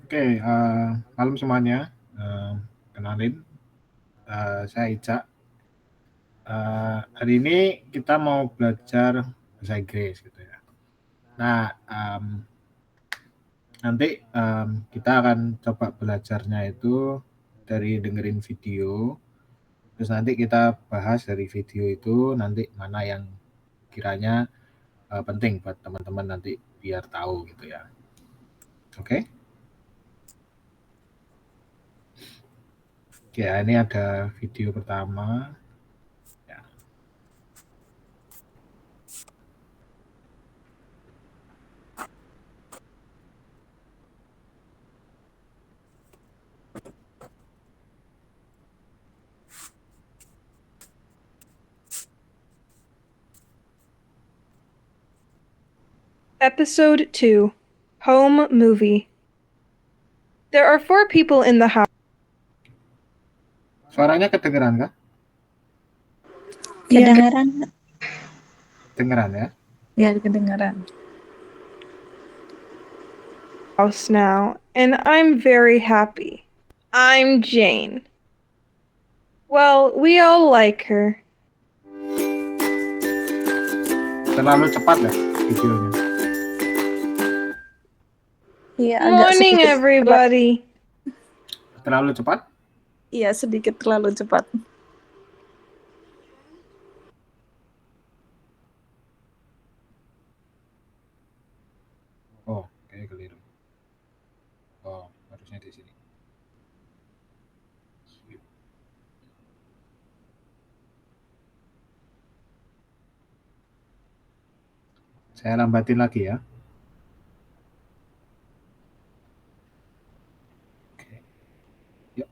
Oke, malam semuanya. Kenalin, saya Ica. Hari ini kita mau belajar bahasa Inggris gitu ya. Nah, nanti kita akan coba belajarnya itu dari dengerin video. Terus nanti kita bahas dari video itu nanti mana yang kiranya penting buat teman-teman nanti biar tahu gitu ya. Oke? Oke, ini ada video pertama. Ya. Episode 2 Home Movie. There are 4 people in the house. Suaranya kedengeran kah? Kedengaran? Kedengeran ya? Ya, kedengaran. House now, and I'm very happy. I'm Jane. Well, we all like her. Terlalu cepat ya videonya. Iya, agak Morning, sedikit everybody. Terlalu cepat? Iya, sedikit terlalu cepat. Oh, kayak keliru. Oh, harusnya di sini. Saya lambatin lagi ya. Oke. Yuk.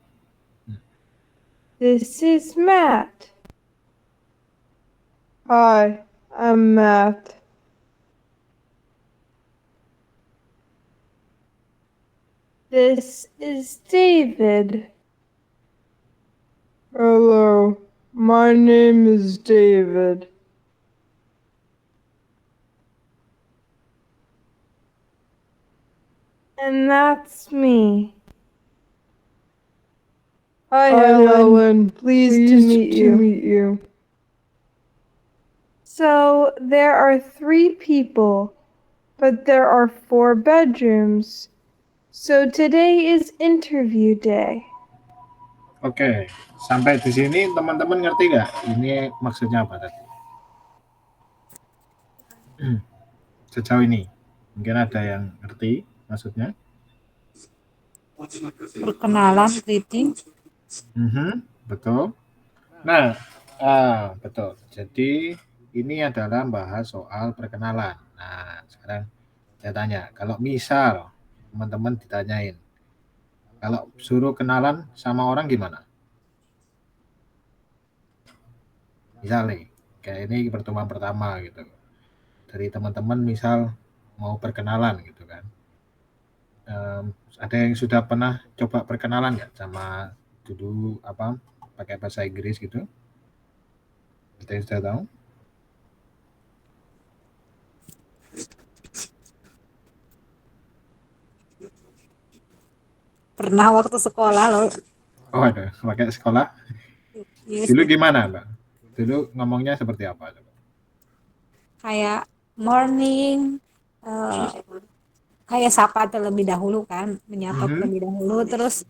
This is Matt. Hi, I'm Matt. This is David. Hello, my name is David. And that's me. Hi, Helen. Pleased to meet you. So, there are 3 people, but there are 4 bedrooms. So, today is interview day. Oke, sampai di sini teman-teman ngerti nggak? Ini maksudnya apa tadi? Sejauh ini, mungkin ada yang ngerti maksudnya? Perkenalan, greeting. Betul. Nah, betul. Jadi ini adalah bahas soal perkenalan. Nah, sekarang saya tanya, kalau misal teman-teman ditanyain, kalau suruh kenalan sama orang gimana? Misal nih, kayak ini pertemuan pertama gitu. Dari teman-teman misal mau perkenalan gitu kan. Ada yang sudah pernah coba perkenalan nggak sama dulu pakai bahasa Inggris gitu? Ada yang sudah tahu? Pernah waktu sekolah loh. Oh ada, pakai sekolah. Yes, Dulu gimana Mbak? Dulu ngomongnya seperti apa? kayak morning, kayak sapa terlebih dahulu kan, menyapa terlebih dahulu, terus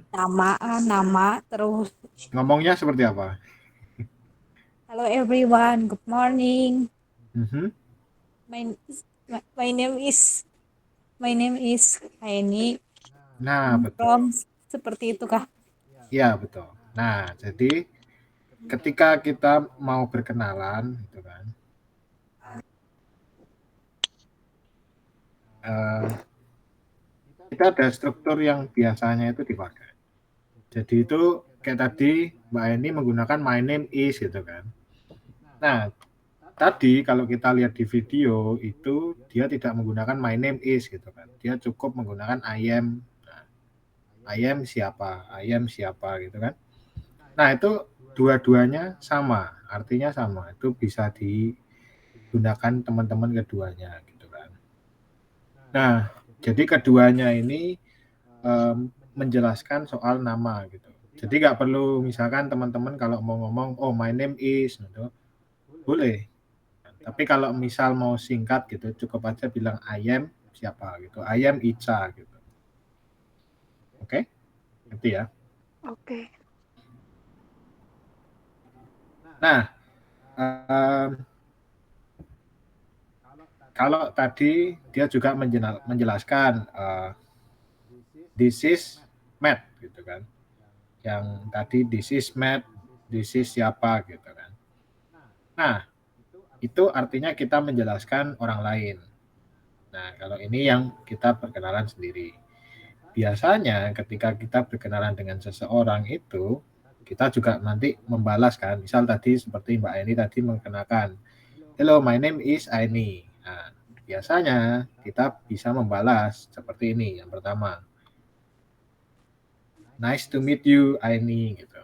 nama, terus Ngomongnya seperti apa? hello everyone, good morning. Mhm. My my name is Aini. Nah, From betul. seperti itu kah? Iya, betul. Nah, jadi ketika kita mau berkenalan gitu kan, kita ada struktur yang biasanya itu dipakai. Jadi itu kayak tadi Mbak Eni menggunakan my name is gitu kan. Nah, tadi kalau kita lihat di video itu dia tidak menggunakan my name is gitu kan. Dia cukup menggunakan I am. Nah, I am siapa gitu kan. Nah, itu dua-duanya sama, artinya sama. Itu bisa digunakan teman-teman keduanya gitu kan. Nah, jadi keduanya ini menjelaskan soal nama gitu. Jadi nggak perlu misalkan teman-teman kalau mau ngomong, oh my name is, gitu, boleh. Tapi kalau misal mau singkat gitu, cukup aja bilang I am siapa gitu, I am Ica gitu. Oke? Ngerti ya? Okay. Nah, kalau tadi dia juga menjelaskan this is Matt gitu kan. Yang tadi this is Matt, this is siapa gitu kan. Nah, itu artinya kita menjelaskan orang lain. Nah, kalau ini yang kita perkenalan sendiri. Biasanya ketika kita berkenalan dengan seseorang itu, kita juga nanti membalas kan. Misal tadi seperti Mbak Aini tadi mengenalkan, hello, my name is Aini. Nah, biasanya kita bisa membalas seperti ini. Yang pertama, nice to meet you, Aini gitu.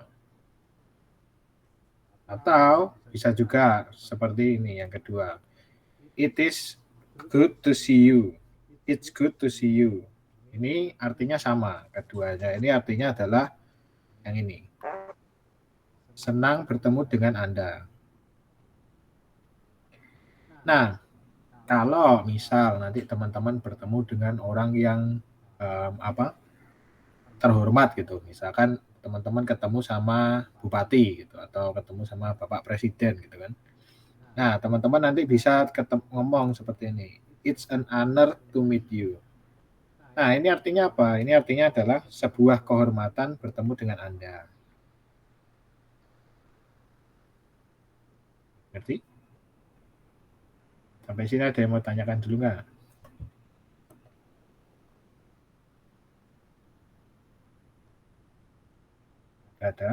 Atau bisa juga seperti ini yang kedua, it is good to see you. It's good to see you. Ini artinya sama keduanya. Ini artinya adalah yang ini. Senang bertemu dengan Anda. Nah, kalau misal nanti teman-teman bertemu dengan orang yang terhormat gitu, misalkan teman-teman ketemu sama bupati gitu, atau ketemu sama Bapak Presiden gitu kan. Nah, teman-teman nanti bisa ngomong seperti ini. It's an honor to meet you. Nah, ini artinya apa? Ini artinya adalah sebuah kehormatan bertemu dengan Anda. Ngerti? Sampai sini ada yang mau tanyakan dulu nggak? Nggak ada?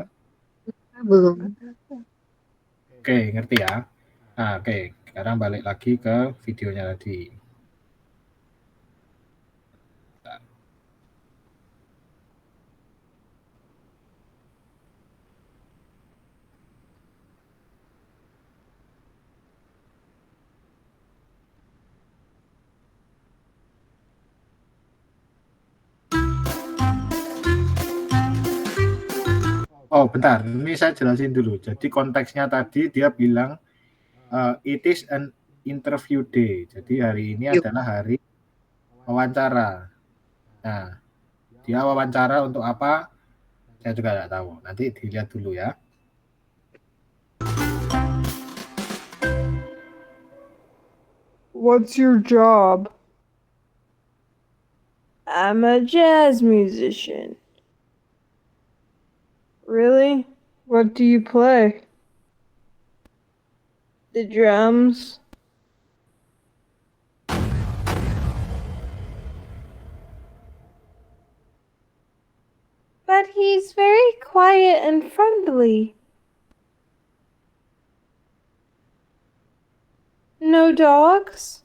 Belum. Oke, ngerti ya? Nah, oke. Sekarang balik lagi ke videonya tadi. Oh, bentar. Ini saya jelasin dulu. Jadi konteksnya tadi dia bilang it is an interview day. Jadi hari ini adalah hari wawancara. Nah, dia wawancara untuk apa? Saya juga nggak tahu. Nanti dilihat dulu ya. What's your job? I'm a jazz musician. Really? What do you play? The drums. But he's very quiet and friendly. No dogs?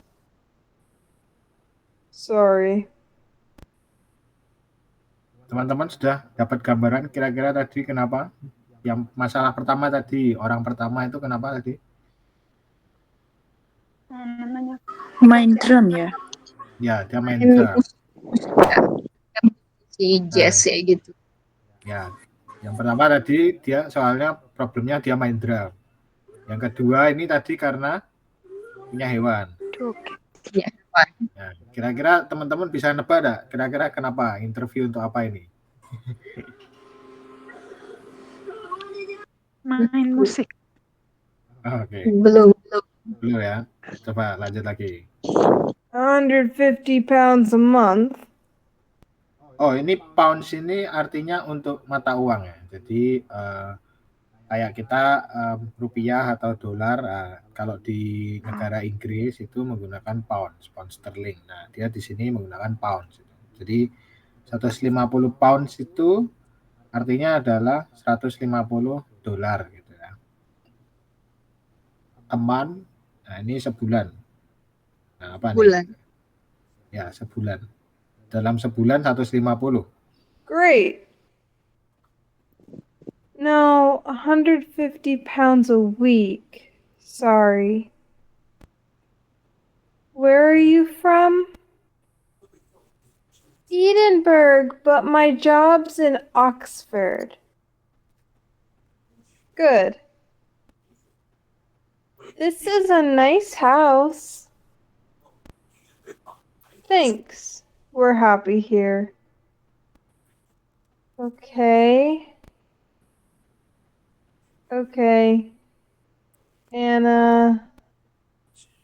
Sorry. Teman-teman sudah dapat gambaran kira-kira tadi kenapa? Yang masalah pertama tadi, orang pertama itu kenapa tadi? Main drum ya? Ya, dia main drum. Si jazz ya gitu. Ya, yang pertama tadi dia soalnya problemnya dia main drum. Yang kedua ini tadi karena punya hewan. Ya. Nah, kira-kira teman-teman bisa nebak enggak? Kira-kira kenapa? Interview untuk apa ini? Main musik. Oke. Belum. Belum ya. Coba lanjut lagi. 150 pounds a month. Oh, ini pounds ini artinya untuk mata uang ya. Jadi kayak kita rupiah atau dolar, kalau di negara Inggris itu menggunakan pound sterling. Nah, dia di sini menggunakan pounds. Jadi 150 pounds itu artinya adalah 150 dolar gitu ya. Teman, nah ini sebulan. Nah, apa Bulan. nih? Ya, sebulan. Dalam sebulan 150. Great. No, 150 pounds a week. Sorry. Where are you from? Edinburgh, but my job's in Oxford. Good. This is a nice house. Thanks. We're happy here. Okay. Okay. Anna.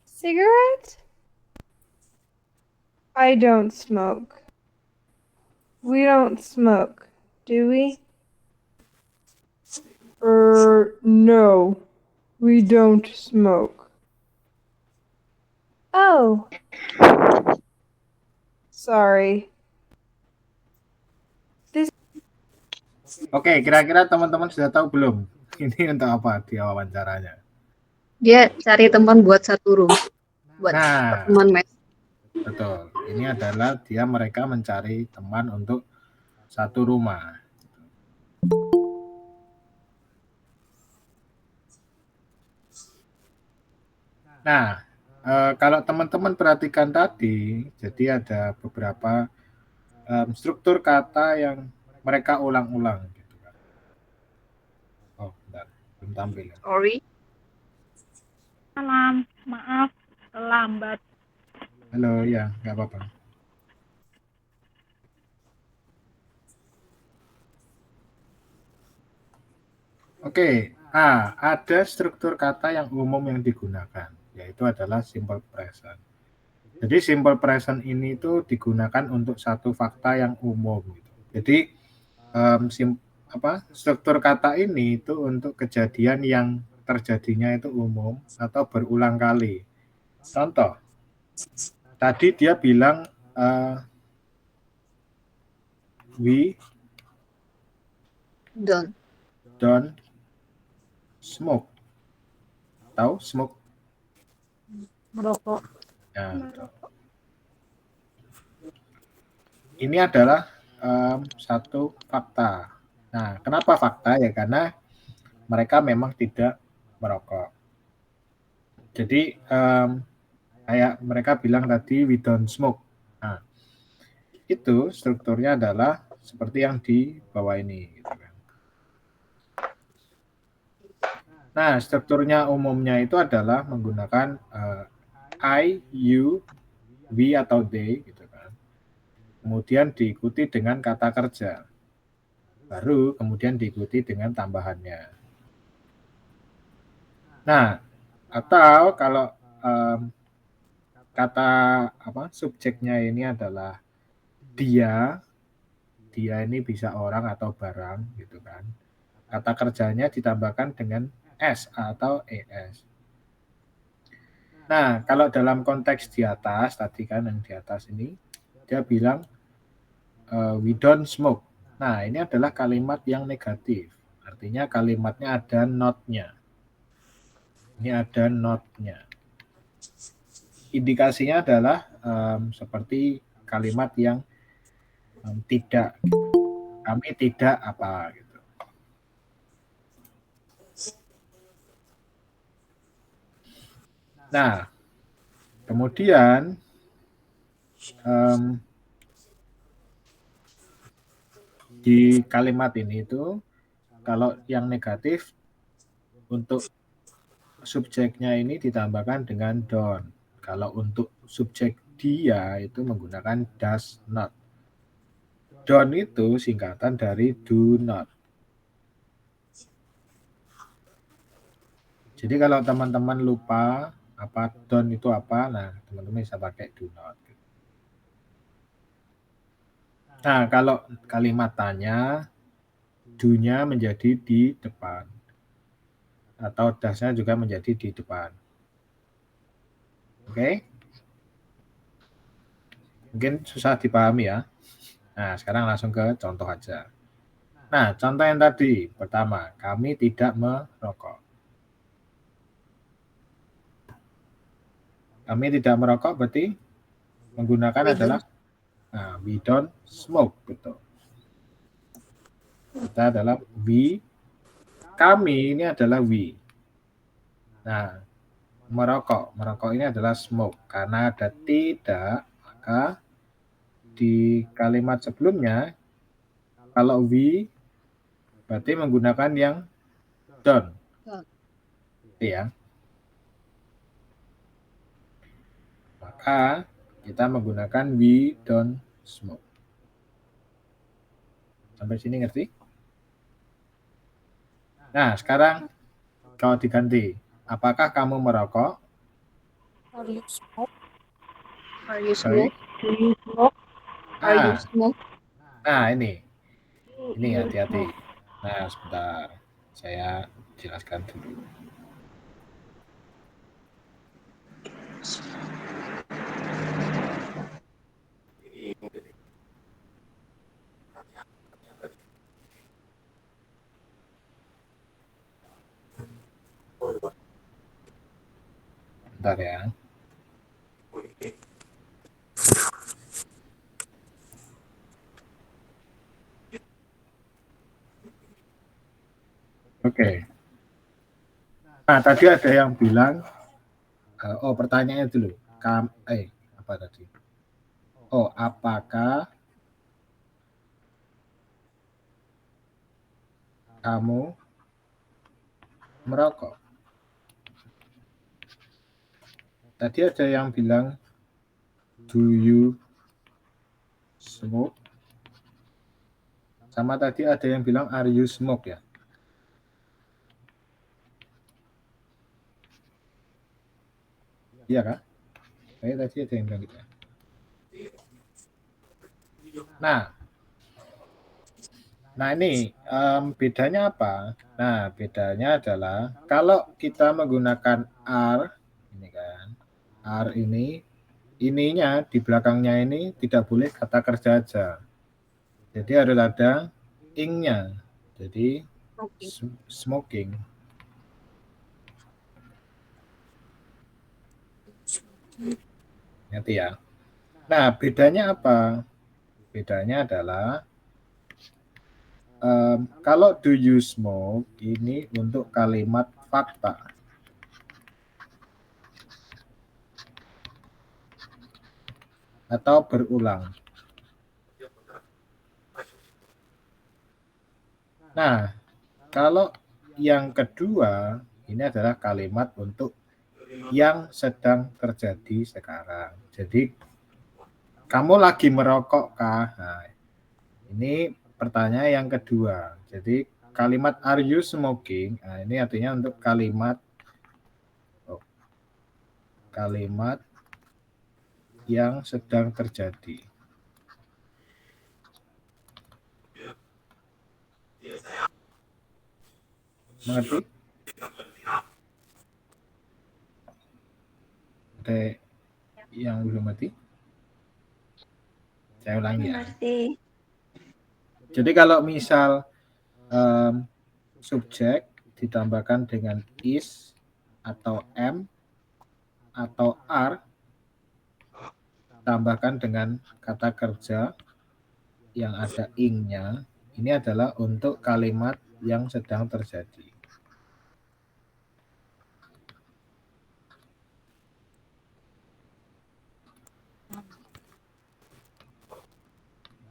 Cigarette? I don't smoke. We don't smoke, do we? No. We don't smoke. Oh. Sorry. Oke, kira-kira teman-teman sudah tahu belum? Ini untuk apa dia wawancaranya? Dia cari teman buat satu room. Buat Nah, teman mes. betul. Ini adalah mereka mencari teman untuk satu rumah. Nah, kalau teman-teman perhatikan tadi, jadi ada beberapa struktur kata yang mereka ulang-ulang gitu kan. Oh, bentar, belum tampil ya. Sorry. Malam, maaf, lambat. Halo, ya, nggak apa-apa. Oke, ada struktur kata yang umum yang digunakan, yaitu adalah simple present. Jadi simple present ini itu digunakan untuk satu fakta yang umum. Gitu. Jadi struktur kata ini itu untuk kejadian yang terjadinya itu umum atau berulang kali. Contoh, tadi dia bilang we don't smoke. Tahu smoke? Merokok. Ya, ini adalah satu fakta. Nah, kenapa fakta? Ya karena mereka memang tidak merokok. Jadi kayak mereka bilang tadi we don't smoke. Nah, itu strukturnya adalah seperti yang di bawah ini. Gitu kan. Nah, strukturnya umumnya itu adalah menggunakan I, you, we atau they gitu kan. Kemudian diikuti dengan kata kerja. Baru kemudian diikuti dengan tambahannya. Nah, atau kalau kata subjeknya ini adalah dia ini bisa orang atau barang gitu kan. Kata kerjanya ditambahkan dengan s atau es. Nah, kalau dalam konteks di atas tadi kan yang di atas ini dia bilang we don't smoke. Nah, ini adalah kalimat yang negatif. Artinya kalimatnya ada not-nya. Ini ada not-nya. Indikasinya adalah seperti kalimat yang tidak. Kami tidak apa gitu. Nah, kemudian di kalimat ini itu kalau yang negatif untuk subjeknya ini ditambahkan dengan don't. Kalau untuk subjek dia itu menggunakan does not. Don't itu singkatan dari do not. Jadi kalau teman-teman lupa apa don't itu apa, nah teman-teman bisa pakai do not. Nah, kalau kalimat tanya, do-nya menjadi di depan. Atau does-nya juga menjadi di depan. Oke? Mungkin susah dipahami ya. Nah, sekarang langsung ke contoh aja. Nah, contoh yang tadi, pertama, kami tidak merokok. Kami tidak merokok berarti menggunakan adalah we don't smoke, betul. Kita adalah we, kami ini adalah we. Nah, merokok ini adalah smoke. Karena ada tidak, maka di kalimat sebelumnya, kalau we berarti menggunakan yang don't. Ya. Maka kita menggunakan we don't smoke. Sampai sini ngerti? Nah, sekarang kalau diganti, apakah kamu merokok? Are you smoke? Are you Sorry. smoke? Do you smoke? Are you Nah, smoke? nah ini You hati-hati. smoke. Nah, sebentar. Saya jelaskan dulu. Bentar ya. Oke. Nah, tadi ada yang bilang, pertanyaannya dulu. Apa tadi? Oh, apakah kamu merokok? Tadi ada yang bilang, do you smoke? Sama tadi ada yang bilang, are you smoke ya? Iya kan? Tadi ada yang bilang gitu ya. Nah ini bedanya apa? Nah, bedanya adalah kalau kita menggunakan are, ini kan, are ini, ininya di belakangnya ini tidak boleh kata kerja aja. Jadi harus ada ing-nya. Jadi smoking. Nanti ya. Nah, bedanya apa? Bedanya adalah kalau do you smoke ini untuk kalimat fakta. Atau berulang. Nah, kalau yang kedua ini adalah kalimat untuk yang sedang terjadi sekarang. Jadi kamu lagi merokok kah? Nah, ini pertanyaan yang kedua. Jadi kalimat are you smoking? Nah, ini artinya untuk kalimat yang sedang terjadi. Mengerti? Ada yang belum mengerti? Saya ulangi ya. Jadi kalau misal subjek ditambahkan dengan is atau am atau are, tambahkan dengan kata kerja yang ada ing-nya, ini adalah untuk kalimat yang sedang terjadi.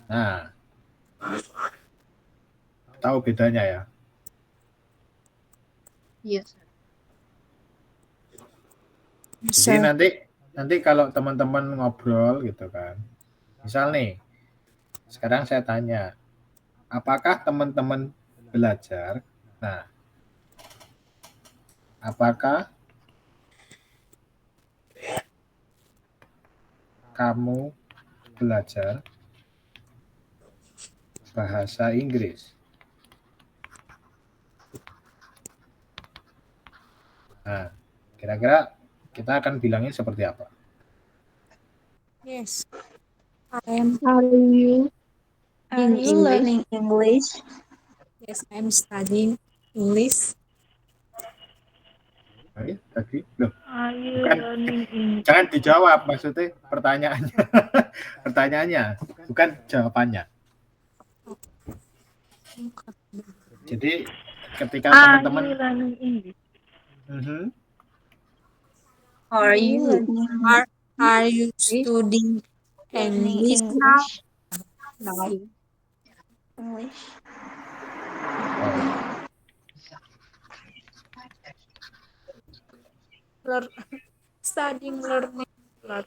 Nah, tahu bedanya ya? Yes. Jadi nanti kalau teman-teman ngobrol gitu kan, misal nih, sekarang saya tanya, apakah teman-teman belajar? Nah, apakah kamu belajar bahasa Inggris? Nah, kira-kira kita akan bilangnya seperti apa? Yes. I'm Are you learning English? Yes, I'm studying English. Tadi loh. Are you Bukan, learning English? jangan dijawab, maksudnya pertanyaannya. Pertanyaannya, bukan jawabannya. Jadi ketika teman-teman Are you learning English? Are you Are you studying English now. Now. English. Studying, learning. Learn.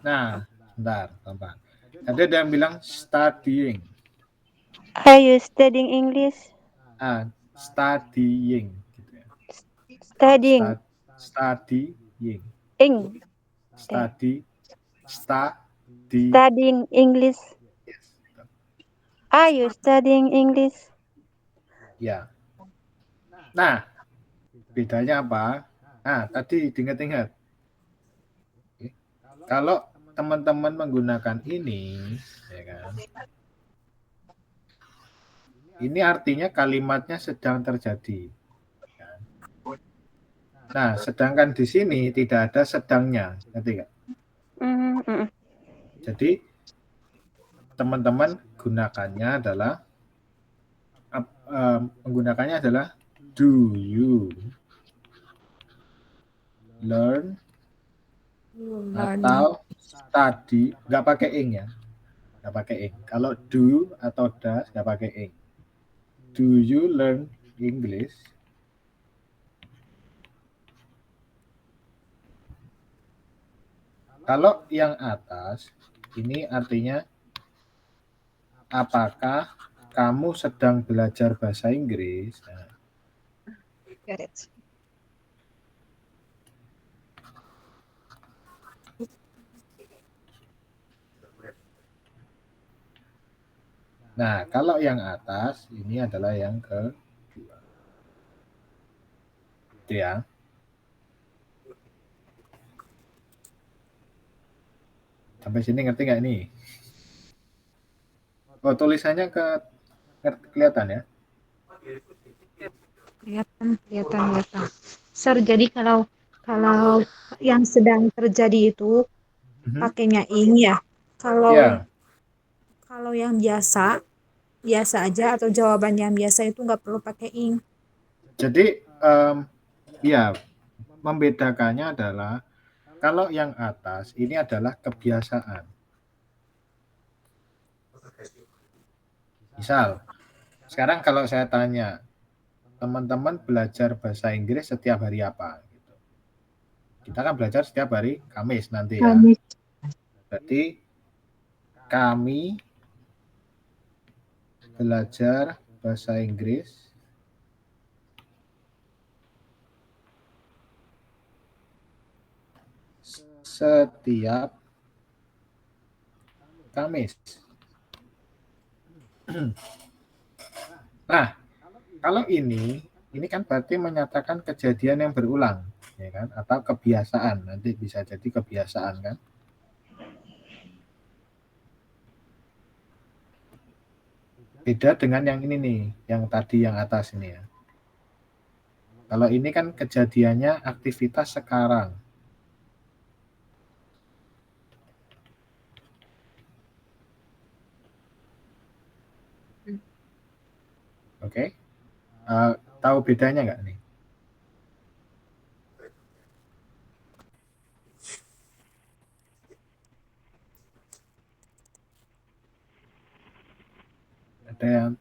Nah, bentar, gampang. Ada yang bilang studying. Are you studying English? Studying gitu ya. Studying. Studying. Ing. Studying Studying English. yes. Are you studying English? Ya. Nah, bedanya apa? Tadi diingat-ingat. Kalau teman-teman menggunakan ini, ya kan? Ini artinya kalimatnya sedang terjadi. Nah, sedangkan di sini tidak ada sedangnya, ngerti nggak? Jadi teman-teman gunakannya adalah menggunakannya adalah do you learn atau study, nggak pakai ing ya, nggak pakai ing. Kalau do atau does nggak pakai ing. Do you learn English? Kalau yang atas ini artinya apakah kamu sedang belajar bahasa Inggris? Got it. Nah, kalau yang atas ini adalah yang kedua. Itu ya. Sampai sini ngerti nggak nih? Oh, tulisannya kelihatan ya? Kelihatan. Sir, jadi kalau yang sedang terjadi itu pakainya ing ya. Kalau yang biasa aja atau jawaban yang biasa itu nggak perlu pakai ing. Jadi ya, membedakannya adalah kalau yang atas ini adalah kebiasaan. Misal, sekarang kalau saya tanya, teman-teman belajar bahasa Inggris setiap hari apa? Gitu. Kita kan belajar setiap hari Kamis nanti ya. Berarti kami belajar bahasa Inggris setiap Kamis. Nah, kalau ini kan berarti menyatakan kejadian yang berulang, ya kan? Atau kebiasaan, nanti bisa jadi kebiasaan kan? Beda dengan yang ini nih, yang tadi yang atas ini ya. Kalau ini kan kejadiannya aktivitas sekarang. Oke? Tahu bedanya nggak nih? Ada yang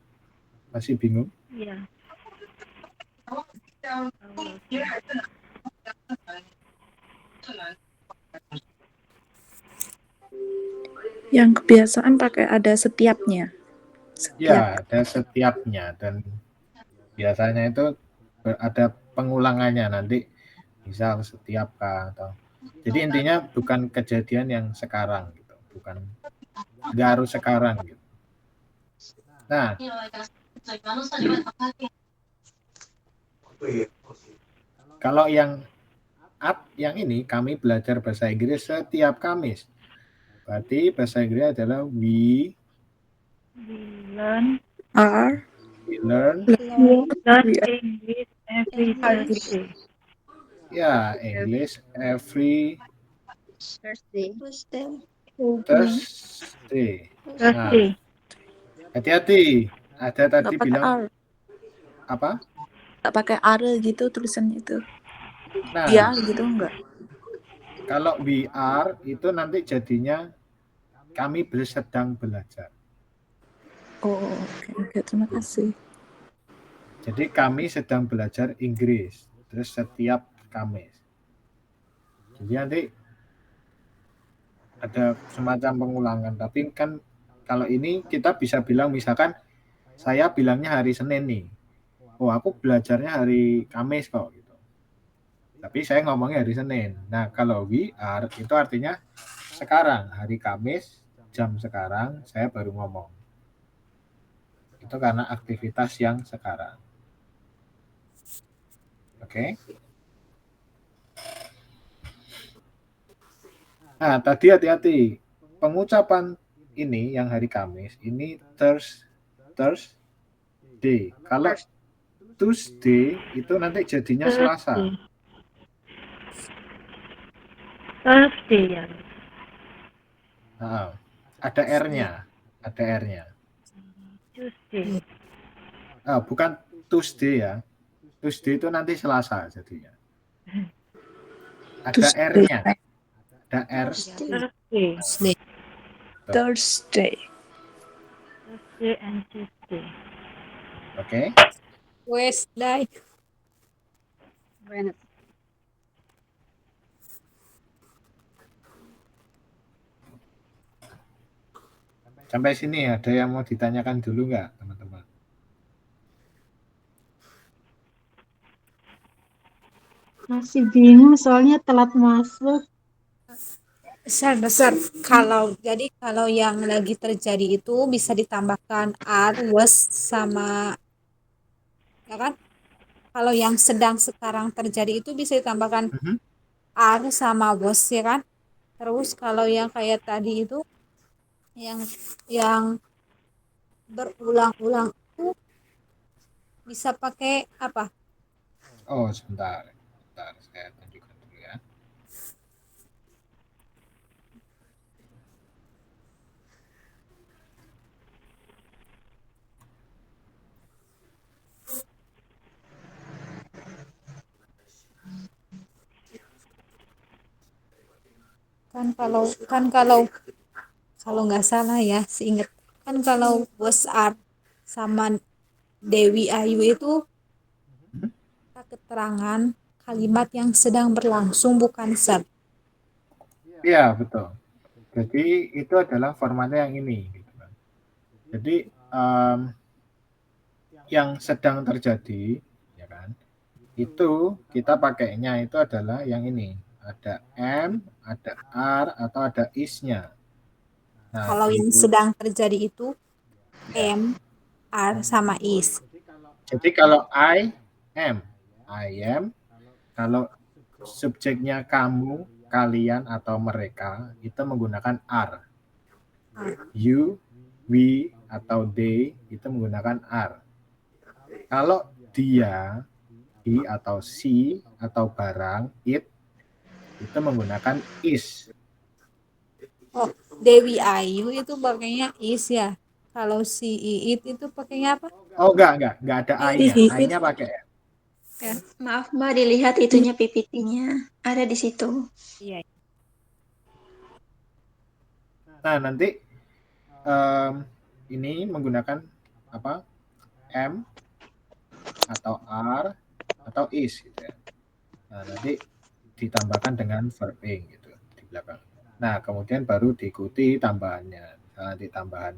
masih bingung? Iya. Yang kebiasaan pakai ada setiapnya. Ya, ada setiapnya dan biasanya itu ada pengulangannya nanti, misal setiap atau. Jadi intinya bukan kejadian yang sekarang gitu, bukan nggak harus sekarang gitu. Nah, kalau yang ini kami belajar bahasa Inggris setiap Kamis. Berarti bahasa Inggris adalah we learn English every Thursday. Ya, English every Thursday. Nah, hati-hati. Ada tadi Nggak pakai bilang R. apa? Nggak pakai R gitu tulisannya itu. Nah, Ya gitu enggak. kalau we are itu nanti jadinya kami sedang belajar. Oh, oke, terima kasih. Jadi kami sedang belajar Inggris, terus setiap Kamis. Jadi nanti ada semacam pengulangan, tapi kan kalau ini kita bisa bilang misalkan saya bilangnya hari Senin nih. Oh, aku belajarnya hari Kamis kok gitu. Tapi saya ngomongnya hari Senin. Nah, kalau we are itu artinya sekarang, hari Kamis, jam sekarang saya baru ngomong. Itu karena aktivitas yang sekarang. Oke. Nah, tadi hati-hati. Pengucapan ini yang hari Kamis, ini Thursday. Kalau Tuesday itu nanti jadinya Selasa. Thursday ya. Nah, ada R-nya. Ada R-nya. Tuesday. Bukan Tuesday ya. Tuesday itu nanti Selasa jadinya. Ada Tuesday. R-nya. Ada R. Thursday. Thursday. Thursday and Tuesday. Oke. Wednesday. Sampai sini ada yang mau ditanyakan dulu nggak, teman-teman? Masih bingung soalnya telat masuk. Besar. Kalau yang lagi terjadi itu bisa ditambahkan are, was sama, ya kan? Kalau yang sedang sekarang terjadi itu bisa ditambahkan are sama was, ya kan? Terus kalau yang kayak tadi itu yang berulang-ulang itu bisa pakai apa? Oh, sebentar, saya tunjukkan dulu ya. Kalau nggak salah ya, seingat kan kalau was are sama Dewi Ayu itu keterangan kalimat yang sedang berlangsung, bukan verb. Iya, betul. Jadi itu adalah formatnya yang ini. Gitu kan. Jadi yang sedang terjadi, ya kan? Itu kita pakainya itu adalah yang ini. Ada am, ada are, atau ada is-nya. Nah, Kalau yang sedang terjadi itu am, are, sama is. Jadi kalau I am. Kalau subjeknya kamu, kalian, atau mereka, itu menggunakan are. You, we, atau they, itu menggunakan are. Kalau dia, he, atau she, atau barang, it, itu menggunakan is. Oh, Dewi Ayu itu pakainya is ya. Kalau si it itu pakainya apa? Oh, enggak ada I-nya. I-nya pakai M. Ya. Maaf Mbak, dilihat itunya PPT-nya. Ada di situ. Iya. Nah, nanti ini menggunakan apa? M atau R atau is gitu ya. Nah, nanti ditambahkan dengan verb ing gitu di belakang. Nah, kemudian baru diikuti tambahannya. Nanti tambahan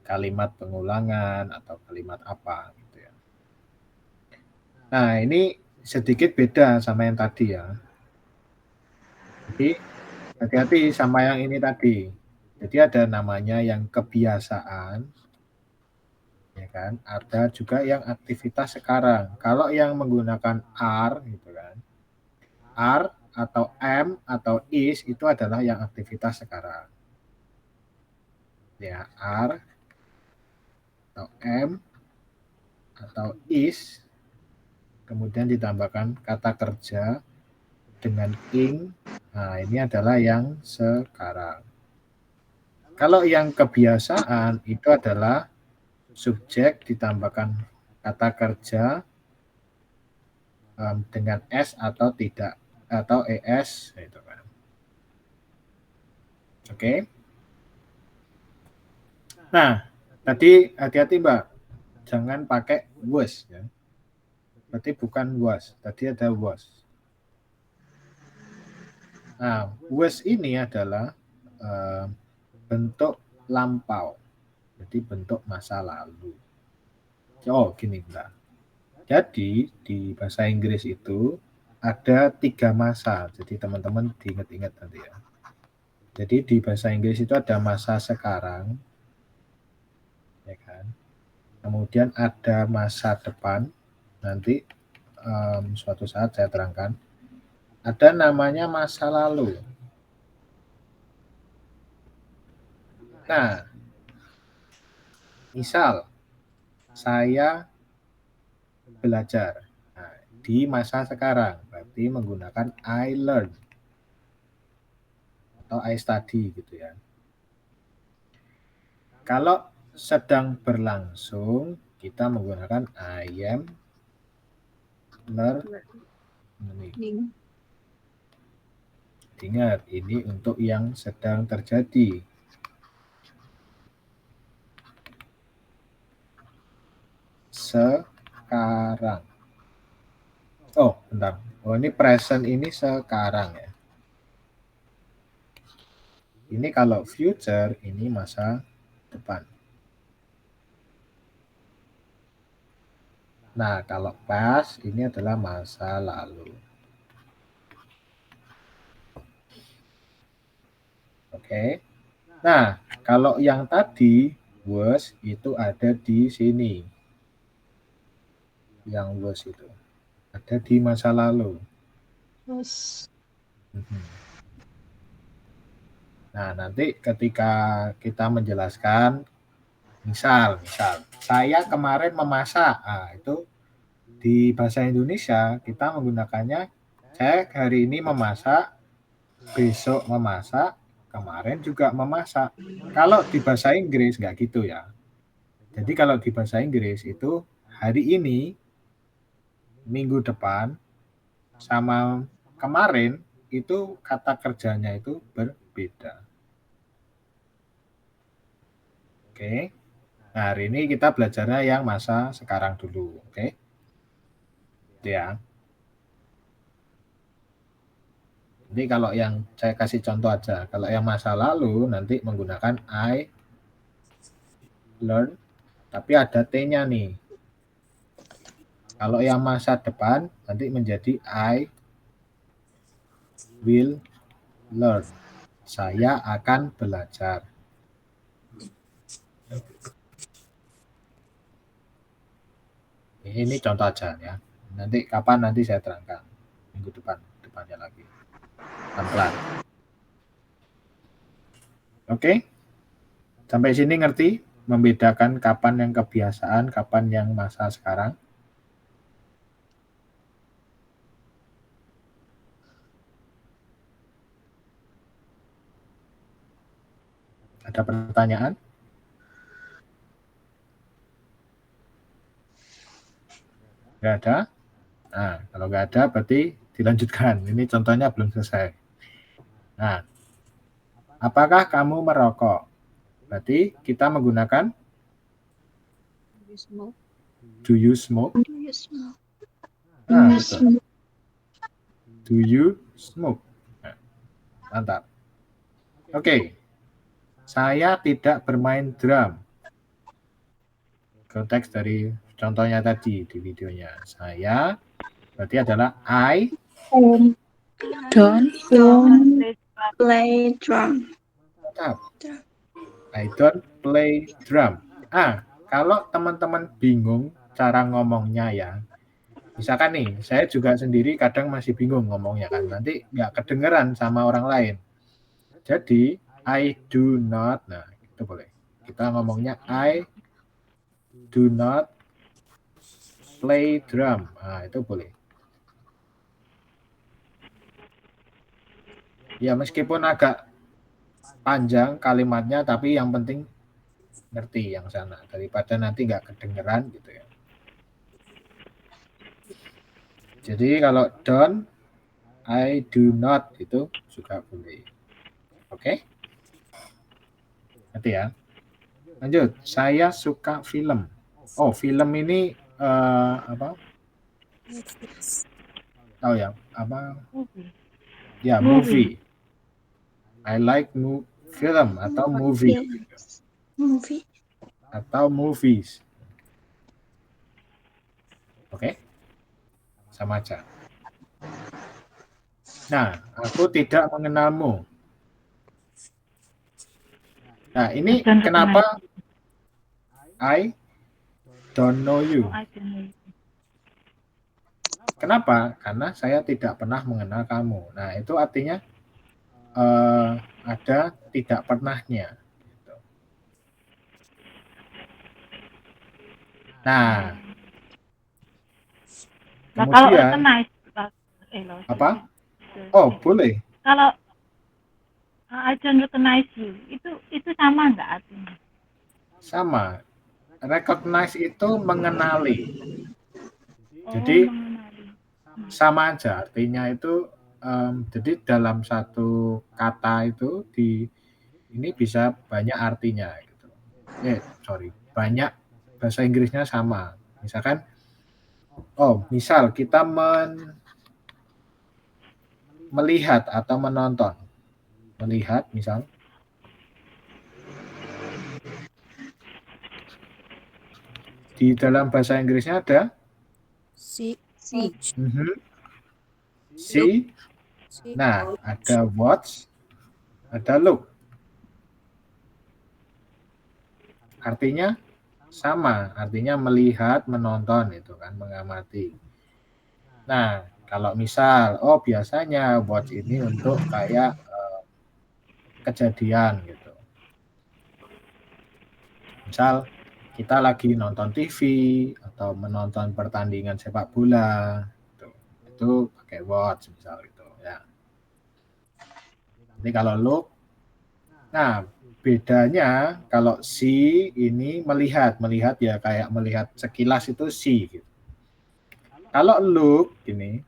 kalimat pengulangan atau kalimat apa gitu ya. Nah, ini sedikit beda sama yang tadi ya. Jadi hati-hati sama yang ini tadi. Jadi ada namanya yang kebiasaan, ya kan? Ada juga yang aktivitas sekarang. Kalau yang menggunakan are, gitu kan? Are atau am atau is itu adalah yang aktivitas sekarang. Ya, are atau am atau is, kemudian ditambahkan kata kerja dengan ing. Nah, ini adalah yang sekarang. Kalau yang kebiasaan itu adalah subjek ditambahkan kata kerja dengan s atau tidak atau es gitu kan. Oke. Nah, tadi hati-hati Mbak, jangan pakai was ya. Berarti bukan was, tadi ada was. Nah, was ini adalah bentuk lampau, jadi bentuk masa lalu. Oh, gini Mbak. Jadi di bahasa Inggris itu ada 3 masa, jadi teman-teman diingat-ingat nanti ya. Jadi di bahasa Inggris itu ada masa sekarang, ya kan. Kemudian ada masa depan, nanti suatu saat saya terangkan. Ada namanya masa lalu. Nah, misal saya belajar. Nah, di masa sekarang, berarti menggunakan I learn atau I study gitu ya. Kalau sedang berlangsung, kita menggunakan I am learning. Ingat, ini untuk yang sedang terjadi. Sekarang. Oh, bentar. Oh, ini present ini sekarang ya. Ini kalau future, ini masa depan. Nah, kalau past, ini adalah masa lalu. Oke. Nah, kalau yang tadi, was, itu ada di sini. Yang was itu. Ada di masa lalu. Terus Nah, nanti ketika kita menjelaskan, misal, saya kemarin memasak. Nah, itu di bahasa Indonesia kita menggunakannya, saya hari ini memasak, besok memasak, kemarin juga memasak. Kalau di bahasa Inggris nggak gitu ya. Jadi kalau di bahasa Inggris itu hari ini, minggu depan, sama kemarin itu kata kerjanya itu berbeda. Oke. Nah, hari ini kita belajarnya yang masa sekarang dulu, oke? Itu ya. Jadi kalau yang saya kasih contoh aja, kalau yang masa lalu nanti menggunakan I learn, tapi ada T-nya nih. Kalau yang masa depan nanti menjadi I will learn. Saya akan belajar. Ini contoh aja ya. Nanti kapan nanti saya terangkan. Minggu depannya lagi. Pelan-pelan. Oke? Sampai sini ngerti? Membedakan kapan yang kebiasaan, kapan yang masa sekarang? Ada pertanyaan? Nggak ada? Nah, kalau nggak ada berarti dilanjutkan. Ini contohnya belum selesai. Nah, apakah kamu merokok? Berarti kita menggunakan do you smoke? Nah, betul. Do you smoke? Nah, mantap. Oke. Saya tidak bermain drum. Konteks dari contohnya tadi di videonya. Saya berarti adalah I Don't Play drum. mantap. I don't play drum. Kalau teman-teman bingung cara ngomongnya ya, misalkan nih, saya juga sendiri kadang masih bingung ngomongnya kan, nanti nggak kedengeran sama orang lain. Jadi, I do not, nah itu boleh. Kita ngomongnya I do not play drum. Nah, itu boleh. Ya, meskipun agak panjang kalimatnya, tapi yang penting ngerti yang sana. Daripada nanti nggak kedengeran gitu ya. Jadi kalau don't, I do not itu juga boleh. Oke? Ngerti ya? Lanjut, saya suka film. Oh, film ini apa? Netflix. Tahu ya? Apa? Movie. Ya, movie. I like film atau movie Films. Movie. atau movies. Oke, sama aja. Nah, aku tidak mengenalmu. Nah, ini Don't kenapa I don't know you? I don't know. Kenapa? Karena saya tidak pernah mengenal kamu. Nah, itu artinya ada tidak pernahnya. Gitu. Nah, Nah, kalau kemudian recognize, apa? Oh, boleh. Kalau I don't recognize you, itu sama nggak artinya? Sama. Recognize itu mengenali. Oh, Jadi mengenali. sama aja. Artinya itu jadi dalam satu kata itu ini bisa banyak artinya gitu. Banyak bahasa Inggrisnya sama. Misalkan misal kita melihat atau menonton. Melihat misal di dalam bahasa Inggrisnya ada See. See. see. Nah, ada watch, ada look. Artinya sama, artinya melihat, menonton itu kan, mengamati. Nah, kalau misal, biasanya watch ini untuk kayak kejadian gitu. Misal kita lagi nonton TV atau menonton pertandingan sepak bola, gitu. Itu pakai watch misal gitu ya. Jadi kalau look, nah bedanya kalau see ini melihat ya kayak melihat sekilas itu see gitu. Kalau look ini,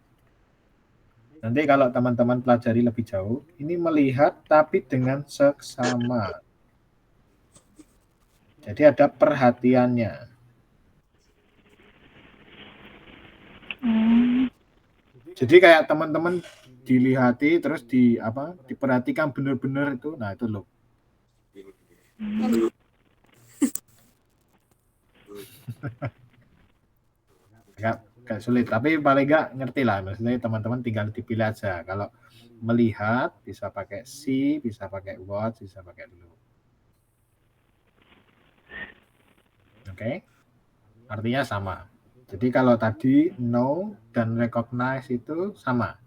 nanti kalau teman-teman pelajari lebih jauh, ini melihat tapi dengan seksama. Jadi ada perhatiannya. Jadi kayak teman-teman dilihati terus diperhatikan benar-benar itu, nah itu look. Agak sulit, tapi paling nggak ngerti lah. Maksudnya teman-teman tinggal dipilih aja. Kalau melihat bisa pakai see, bisa pakai watch, bisa pakai look. Oke? Artinya sama. Jadi kalau tadi know dan recognize itu sama.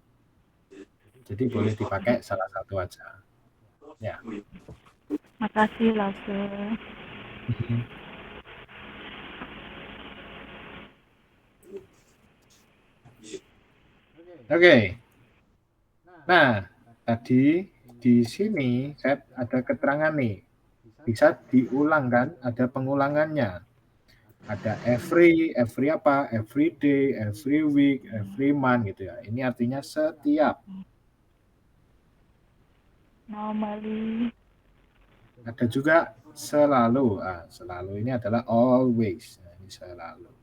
Jadi boleh dipakai salah satu aja. Ya. Makasih, Lase. Oke. Nah, tadi di sini saya ada keterangan nih. Bisa diulang kan? Ada pengulangannya. Ada every apa? Every day, every week, every month gitu ya. Ini artinya setiap. Normally. Ada juga selalu. Selalu ini adalah always. Nah, ini selalu.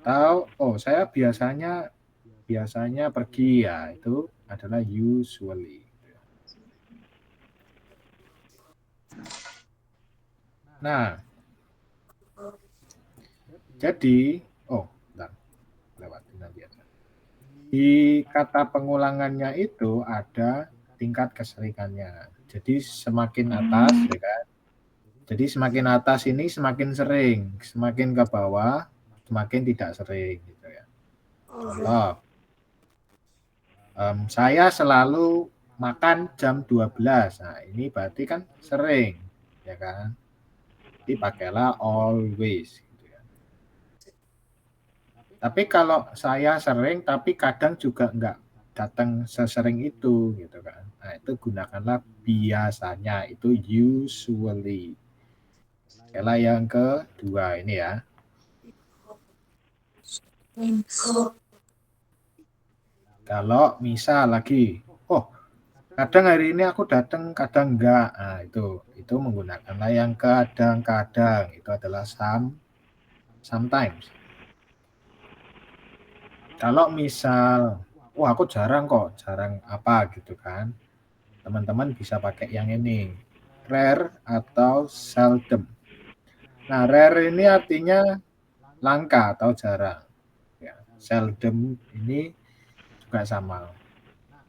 Atau saya biasanya pergi ya, itu adalah usually. Nah, jadi lewatin nanti aja. Di kata pengulangannya itu ada tingkat keseringannya. Jadi semakin atas, ya kan? Jadi semakin atas ini semakin sering, semakin ke bawah semakin tidak sering gitu ya. Contoh, saya selalu makan jam 12. Nah, ini berarti kan sering, ya kan? Jadi pakailah always gitu ya. Tapi kalau saya sering tapi kadang juga enggak datang sesering itu gitu kan. Nah, itu gunakanlah biasanya, itu usually. Skala yang kedua ini ya. Kalau misal lagi, Kadang hari ini aku datang, kadang enggak. Nah, itu menggunakanlah yang kadang-kadang. Itu adalah sometimes. Kalau misal, wah aku jarang kok, jarang apa gitu kan. Teman-teman bisa pakai yang ini, rare atau seldom. Nah, rare ini artinya langka atau jarang. Ya, seldom ini juga sama.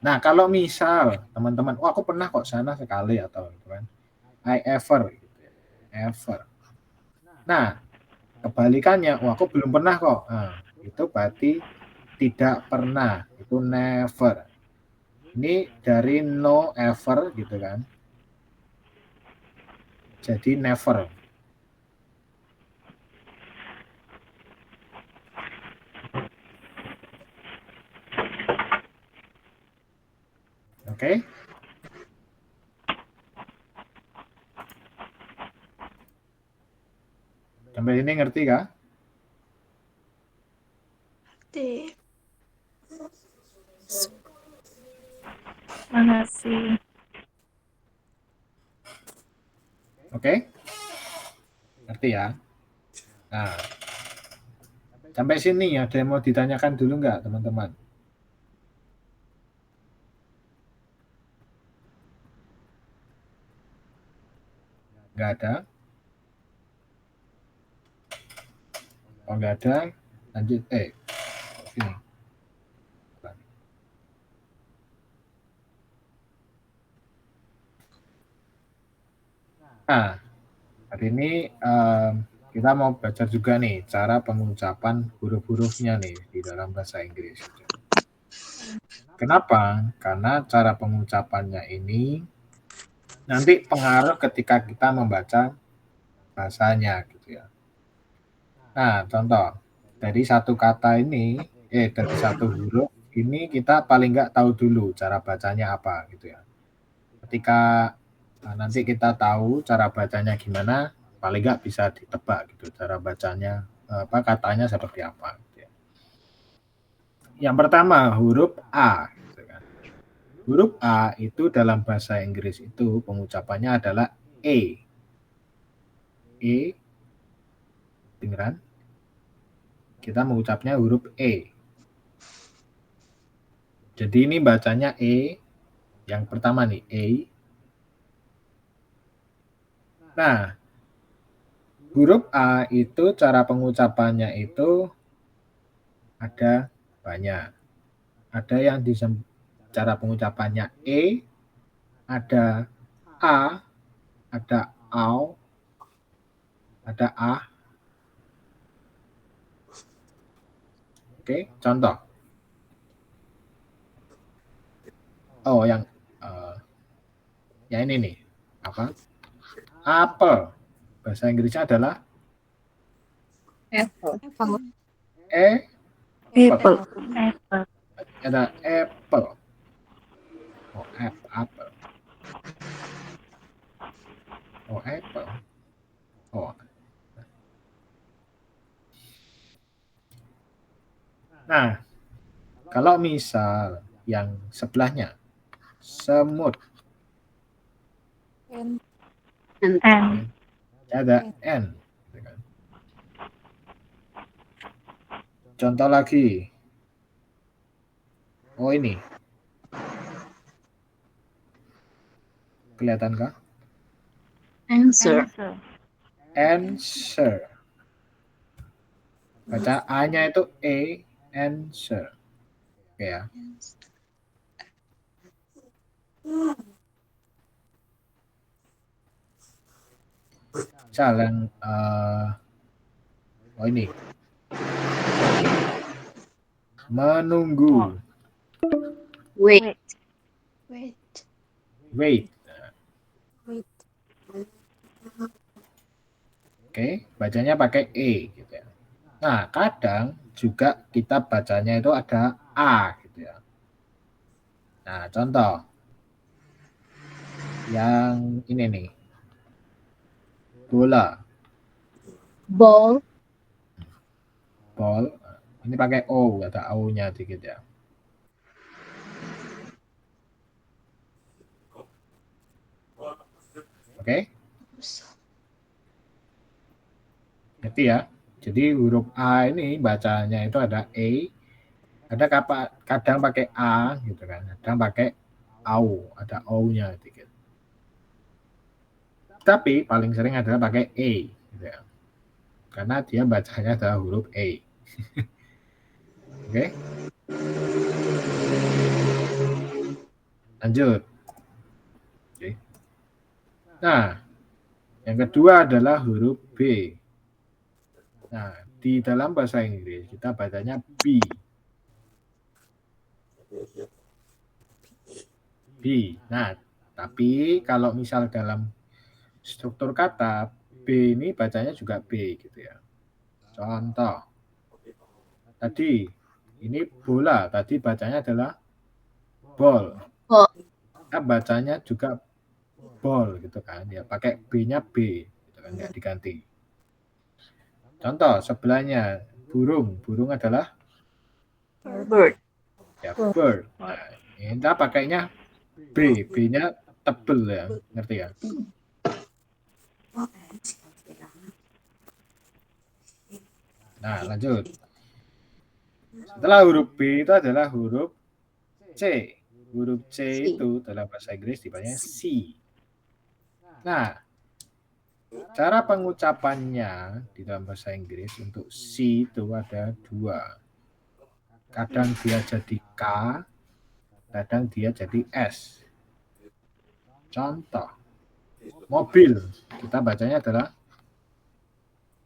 Nah, kalau misal teman-teman, wah aku pernah kok sana sekali atau gitu kan. I ever, gitu ya. Ever. Nah, kebalikannya, wah aku belum pernah kok. Nah, itu berarti tidak pernah, itu never. Ini dari no ever gitu kan. Jadi never. Oke? Sampai ini ngerti kah? Oke. Mengerti. Oke? Ngerti ya? Nah, sampai sini ada yang mau ditanyakan dulu nggak teman-teman? Nggak ada? Oh nggak ada, lanjut. Sini. Nah, hari ini kita mau belajar juga nih cara pengucapan huruf-hurufnya nih di dalam bahasa Inggris. Kenapa? Karena cara pengucapannya ini nanti pengaruh ketika kita membaca bahasanya gitu ya. Nah, contoh dari satu kata ini, dari satu huruf ini kita paling nggak tahu dulu cara bacanya apa gitu ya. Ketika nanti kita tahu cara bacanya gimana, paling nggak bisa ditebak gitu cara bacanya apa katanya seperti apa. Gitu ya. Yang pertama huruf A. Gitu kan. Huruf A itu dalam bahasa Inggris itu pengucapannya adalah E. E, dengeran? Kita mengucapnya huruf E. Jadi ini bacanya E. Yang pertama nih E. Nah, huruf A itu cara pengucapannya itu ada banyak. Ada yang cara pengucapannya E, ada A, ada AU, ada A. Oke, contoh. Oh, yang ini nih. Apa? Apple. Bahasa Inggrisnya adalah Apple. apple. Apple. Ada apple. Oh, apple. Oh, apple. Oh. Nah, kalau misal yang sebelahnya semut, And And ada N. Gitu kan. Contoh lagi. Oh ini. Kelihatankah? Answer. answer. Answer. Baca A-nya itu answer. Oke ya. Jalan oh ini. Menunggu. Wait. Wait. Wait. wait. Oke, bacanya pakai E gitu ya. Nah, kadang juga kita bacanya itu ada A gitu ya. Nah, contoh. Yang ini nih. Bola. Ball. Ball. Ini pakai O, ada O-nya dikit ya. Oke? Jadi ya. Jadi huruf A ini bacanya itu ada E, ada kadang pakai A gitu kan, kadang pakai AU, ada O-nya dikit. Tapi paling sering adalah pakai E gitu ya. Karena dia bacanya adalah huruf E. Oke? Lanjut. Oke. Nah, yang kedua adalah huruf B. Nah, di dalam bahasa Inggris kita bacanya B. B. Nah, tapi kalau misal dalam struktur kata, B ini bacanya juga B gitu ya. Contoh. Tadi, ini bola. Tadi bacanya adalah ball. Ball. Kita bacanya juga ball gitu kan. Ya, pakai B-nya B. Gitu kan, nggak diganti. Contoh, sebelahnya burung. Burung adalah Bird. ya, bird. Nah, kita pakainya B. B-nya tebel ya. Ngerti ya? Nah, lanjut. Setelah huruf B itu adalah huruf C. Huruf C itu dalam bahasa Inggris dibacanya C. Nah, cara pengucapannya di dalam bahasa Inggris untuk C itu ada dua. Kadang dia jadi K, kadang dia jadi S. Contoh, mobil. Kita bacanya adalah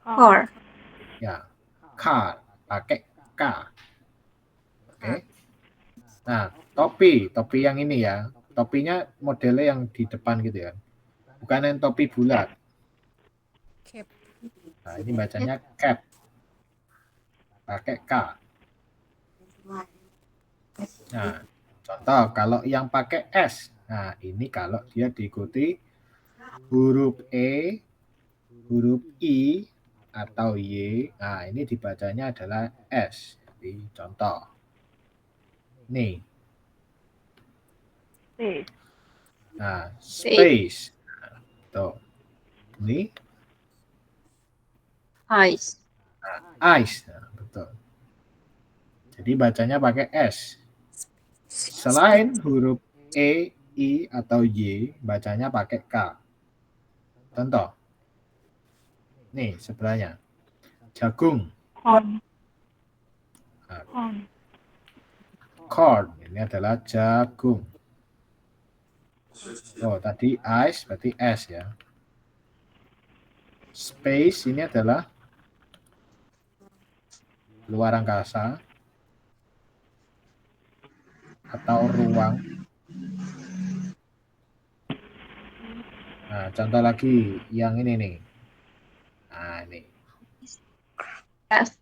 Car. ya, car, pakai K. Oke. Nah, topi yang ini ya. Topinya modelnya yang di depan gitu ya. Bukan yang topi bulat. Cap. Nah, ini bacanya cap. Pakai K. Nah, contoh kalau yang pakai S. Nah, ini kalau dia diikuti huruf E, huruf I, atau Y. Nah, ini dibacanya adalah S. Jadi, contoh. Nih. Space. Nah, space. Nah, tuh. Ini Ice. ice. Nah, betul. Jadi bacanya pakai S. Selain huruf E, I, atau Y, bacanya pakai K. Contoh. Nih, sebelahnya. Jagung. Corn. Nah, Corn. corn. Ini adalah jagung. Oh, tadi ice berarti S ya. Space ini adalah luar angkasa atau ruang. Nah, contoh lagi yang ini nih. Nah, ini. Craft.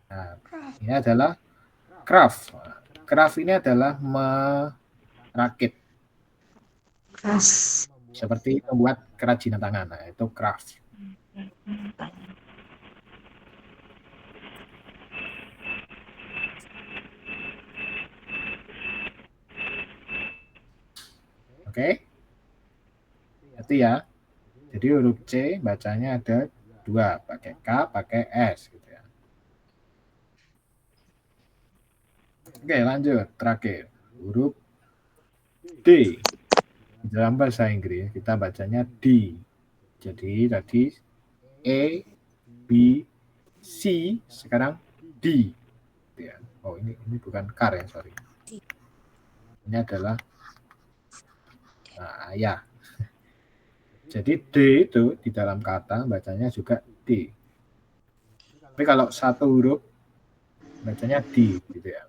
Nah, ini adalah craft. Craft ini adalah merakit. Craft. Seperti membuat kerajinan tangan. Nah, itu craft. Oke? Itu ya. Jadi huruf C bacanya ada dua. Pakai K, pakai S. Gitu ya. Oke, lanjut. Terakhir. Huruf D. Di dalam bahasa Inggris kita bacanya D. Jadi tadi E, B, C, sekarang D. Ya. Oh, ini bukan car ya, sorry. Ini adalah ayah. Jadi D itu di dalam kata bacanya juga D. Tapi kalau satu huruf bacanya D gitu ya.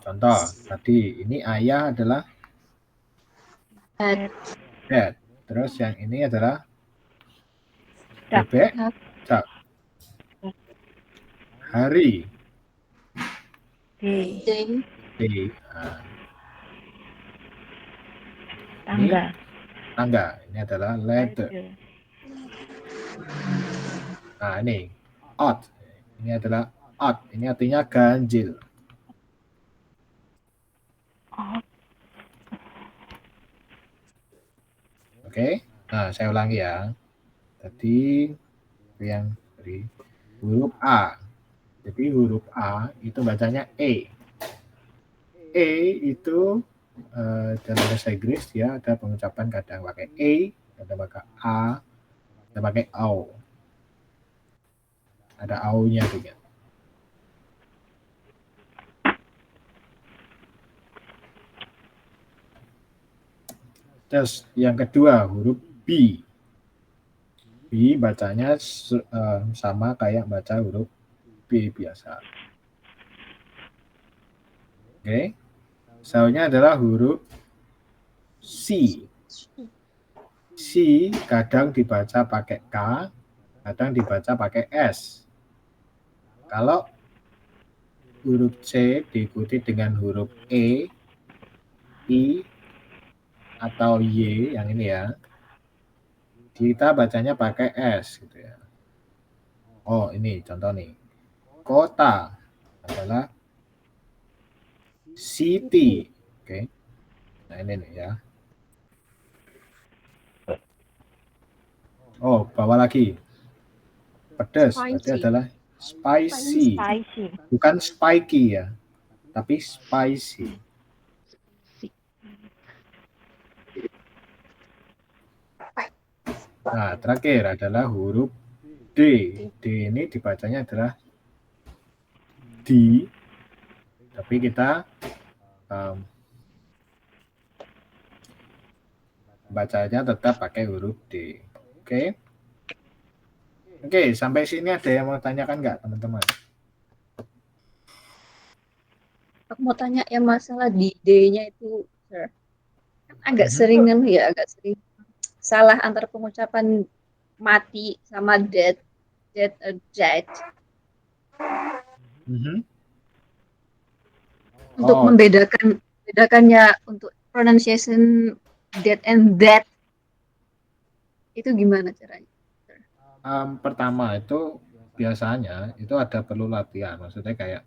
Contoh, tadi ini ayah adalah dad. Terus yang ini adalah bebek, duck. Hari. Day. Day. Nah, Tangga. tangga. Ini adalah ladder. Nah, ini odd. Ini adalah odd. Ini artinya ganjil. Oh. Oke. Nah, saya ulangi ya. Tadi yang dari huruf A. Jadi huruf A itu bacanya E. E itu dalam bahasa Inggris ya ada pengucapan kadang pakai E, kadang pakai A, kadang pakai AU. Ada AU-nya juga. Terus yang kedua huruf B. B bacanya sama kayak baca huruf B biasa. Oke. Soalnya adalah huruf C. C kadang dibaca pakai K, kadang dibaca pakai S. Kalau huruf C diikuti dengan huruf E, I, atau Y yang ini ya, kita bacanya pakai S gitu ya. Oh ini contoh nih, kota adalah city. Oke. Nah ini nih ya. Oh bawa lagi, pedas berarti Spicy. adalah spicy, Spicy. bukan spiky ya, tapi spicy. Nah terakhir adalah huruf D. D ini dibacanya adalah D, tapi kita bacanya tetap pakai huruf D. Oke. Oke, sampai sini ada yang mau tanyakan nggak teman-teman? Aku mau tanya yang masalah di D-nya itu, Sir. Kan agak sering kan ya, agak sering salah antara pengucapan mati sama dead, dead, dead. Untuk Oh, membedakannya untuk pronunciation dead and dead itu gimana caranya? pertama itu biasanya itu ada perlu latihan. Maksudnya kayak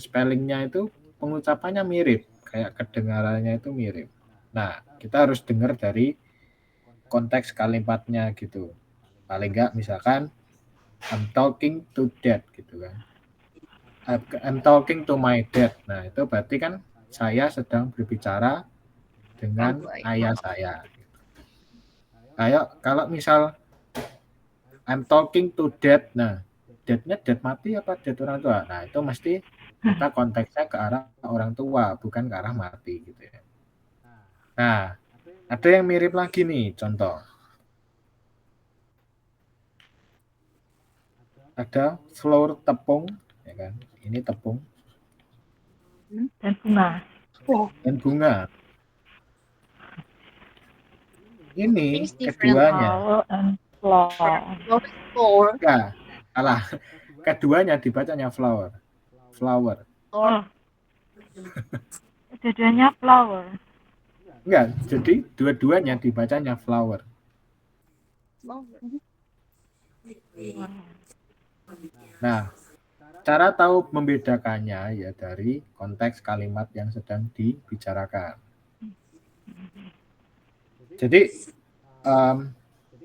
spellingnya itu pengucapannya mirip, kayak kedengarannya itu mirip. Nah, kita harus dengar dari konteks kalimatnya gitu. Paling nggak misalkan I'm talking to dad gitu kan. I'm talking to my dad. Nah, itu berarti kan saya sedang berbicara dengan ayah saya. Kayak kalau misal I'm talking to dad, nah dad-nya dad mati apa dad orang tua? Nah itu mesti kita konteksnya ke arah orang tua, bukan ke arah mati gitu ya. Nah, ada yang mirip lagi nih, contoh. Ada flower tepung, ya kan? Ini tepung Dan bunga. dan bunga. Ini It's different. keduanya. Flower and flower. Flower. Enggak, salah. Keduanya dibacanya flower. Flower. Oh. Dua-duanya flower. Enggak, jadi dua-duanya dibacanya flower. Nah, cara tahu membedakannya ya dari konteks kalimat yang sedang dibicarakan.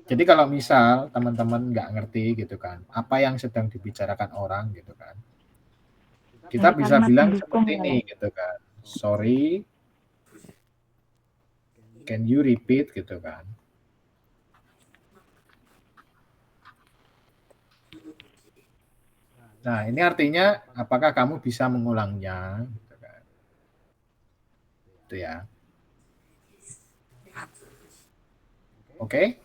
Jadi kalau misal teman-teman nggak ngerti gitu kan, apa yang sedang dibicarakan orang gitu kan, kita Ini bisa kalimat bilang pendukung seperti ya, ini gitu kan. Sorry, can you repeat gitu kan. Nah, ini artinya apakah kamu bisa mengulangnya gitu kan. Itu ya. Oke?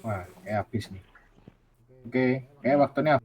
Wah, kayak habis nih. Oke, kayak waktunya